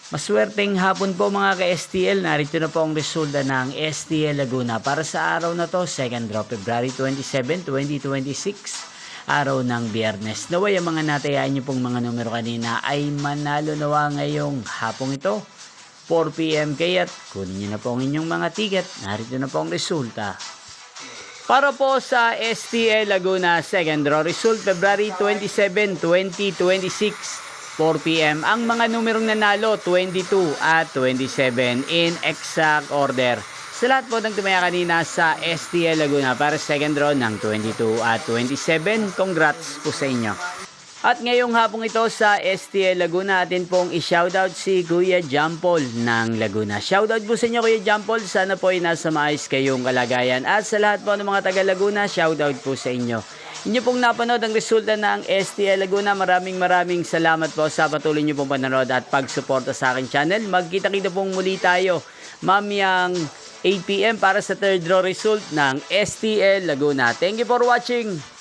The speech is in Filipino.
Maswerteng hapon po mga ka-STL. Narito na po ang resulta ng STL Laguna para sa araw na to, 2nd draw, February 27, 2026. Araw ng Biyernes. Naway ang mga natayaan niyo pong mga numero kanina ay manalo nawa ngayong hapong ito, 4 PM. Kaya't kunin niyo na po ang inyong mga ticket. Narito na po ang resulta. Para po sa STL Laguna 2nd draw result, February 27, 2026. 4 PM. Ang mga numerong nanalo, 22 at 27 in exact order. Sa lahat po ng tumaya kanina sa STL Laguna para sa second draw ng 22 at 27, congrats po sa inyo. At ngayong hapong ito sa STL Laguna, atin pong i-shoutout si Kuya Jampol ng Laguna. Shoutout po sa inyo Kuya Jampol, sana po ay nasa maayos kayong kalagayan. At sa lahat po ng mga taga Laguna, shoutout po sa inyo. Inyo pong napanood ang resulta ng STL Laguna. Maraming salamat po sa patuloy nyo pong panonood at pagsuporta sa aking channel. Magkita-kita pong muli tayo mamayang 8 PM para sa third draw result ng STL Laguna. Thank you for watching.